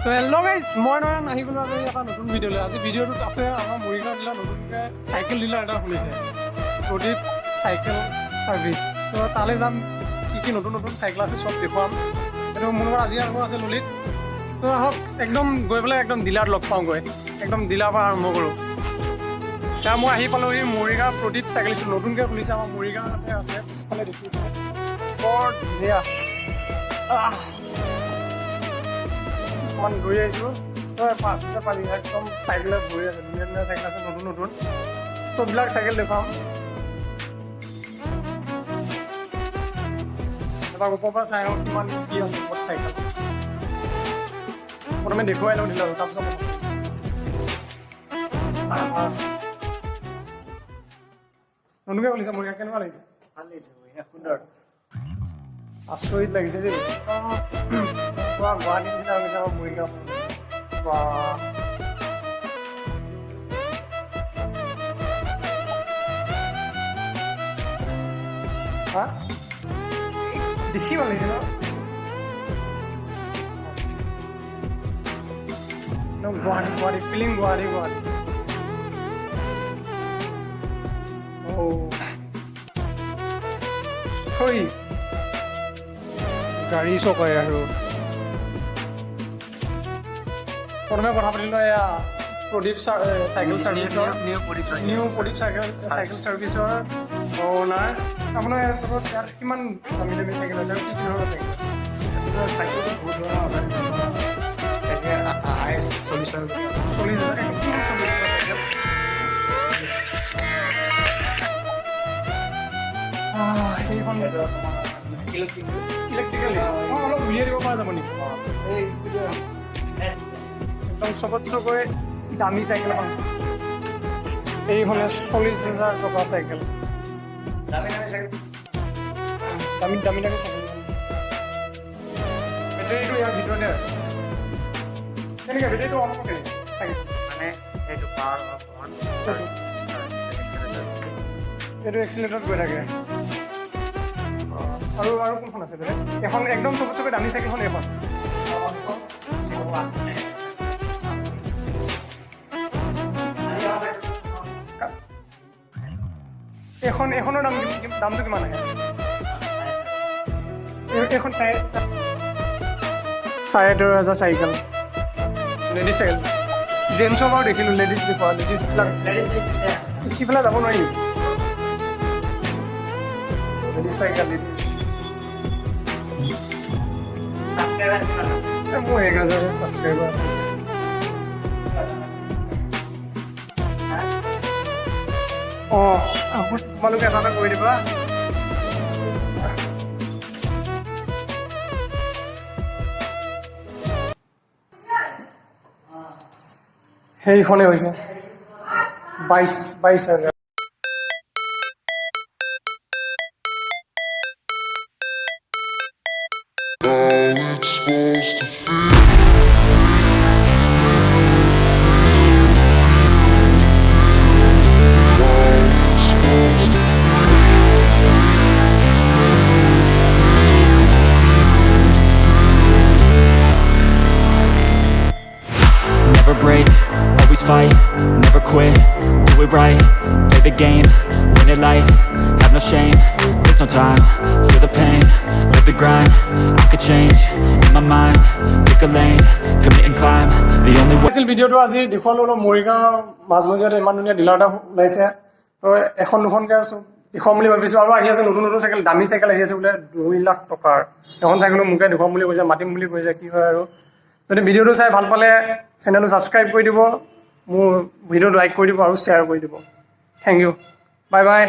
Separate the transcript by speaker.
Speaker 1: তো hello' guys মই নয়ন আহি গ'লো আৰু এটা নতুন ভিডিঅ' লৈ আজি ভিডিঅ'টোত আছে আমাৰ মৰিগাঁও জিলা নতুনকৈ চাইকেল ডিলাৰ এটা খুলিছে প্ৰদীপ চাইকেল ছাৰ্ভিচ তো তালৈ যাম কি কি নতুন নতুন চাইকেল আছে চব দেখুৱাম এইটো মোৰ লগত আজি আকৌ আছে ললিত তো আহক একদম গৈ পেলাই একদম ডিলাৰত লগ পাওঁগৈ একদম ডিলাৰৰ পৰা আৰম্ভ কৰোঁ এতিয়া মই আহি পালোঁহি মৰিগাঁও প্ৰদীপ চাইকেল ষ্ট'ৰ নতুনকৈ খুলিছে আমাৰ মৰিগাঁৱতে আছে পিছফালে দেখিছে বৰ ধুনীয়া অকণমান ঘূৰি আহিছোঁ তই পালি একদম চাইকেলত ঘূৰি আছে ধুনীয়া ধুনীয়া চাইকেল আছে নতুন নতুন চববিলাক চাইকেল দেখুৱাম এবাৰ ওপৰৰ পৰা চাই লওঁ কিমান কি আছে ওপৰত চাইকেল প্ৰথমে দেখুৱাই লওঁ দিলোঁ আৰু তাৰপিছত নতুনকৈ খুলিছে মোৰ কেনেকুৱা লাগিছে
Speaker 2: ভাল লাগিছে সুন্দৰ
Speaker 1: আচৰিত লাগিছে দেই পুৰা গুৱাহাটী নিচিনা লাগিছে আমাৰ মৰিগাঁওখন হা দেখি ভাল লাগিছে ন গুৱাহাটী গুৱাহাটী ফিলিং গুৱাহাটী গুৱাহাটী হয় গাড়ী চকাই আৰু প্ৰথমে কথা পাতিলোঁ এয়া প্ৰদীপ চাইকেল ছাৰ্ভিচৰ নিউ প্ৰদীপ চাইকেল ছাৰ্ভিচৰ অ'নাৰ আপোনাৰ ইয়াত কিমান দামী দামী চাইকেল আছে আৰু কি কি ধৰণৰ চাইকেল
Speaker 2: চাইকেল বহুত ধৰণৰ আছে হাইষ্ট 40,000
Speaker 1: চাইকেল সেইখন ইলেক্ট্ৰিকেল অলপ উলিয়াই দিব পৰা যাব নেকি একদম চবতকৈ দামী চাইকেল এখন এইখনে 40,000 টকা চাইকেল দামী দামী দামী চাইকেল বেটেৰীটো ইয়াৰ ভিতৰতে আছে কেনেকৈ বেটেৰীটো অন কৰে চাইকেল
Speaker 2: মানে সেইটো পাৱাৰ
Speaker 1: এইটো এক্সিলেটৰত গৈ থাকে আৰু আৰু কোনখন আছে বেলেগ এখন একদম চবতকৈ দামী চাইকেলখন এইখন এইখনৰ দামটো কিমান আহে এইখন 13,500 চাইকেল লেডিজ চাইকেল জেন্টছৰ বাৰু দেখিলোঁ লেডিজ দেখুৱা লেডিজবিলাক সিফালে যাব নোৱাৰি লেডিজ চাইকেল লেডিজ মোৰ 1,000 ছাবস্ক্ৰাইবাৰ তোমালোকে এটা এটা কৰি দিবা সেইখনে হৈছে 22,000
Speaker 3: Never break, always fight, never quit, do it right, play the game, win it life, have no shame, there's no time, feel the pain, live the grind, I could change, in my mind, pick a lane, commit and climb, the only way.
Speaker 1: ভিডিঅ'টো আজি দেখুৱালোঁ মৰিগাঁও মাজমজিয়াত ইমান ধুনীয়া dealer এটা ওলাইছে তো এখন দুখনকৈ আছোঁ দেখুৱাম বুলি ভাবিছোঁ আৰু আহি আছে নতুন নতুন চাইকেল দামী চাইকেল আহি আছে বোলে 2 লাখ টকাৰ এখন চাইকেলো মোকে দেখুৱাম বুলি কৈছে মাতিম বুলি কৈছে কি হয় আৰু যদি ভিডিঅ'টো চাই ভাল পালে চেনেলটো ছাবস্ক্ৰাইব কৰি দিব মোৰ ভিডিঅ'টো লাইক কৰি দিব আৰু শ্বেয়াৰ কৰি দিব থেংক ইউ বাই বাই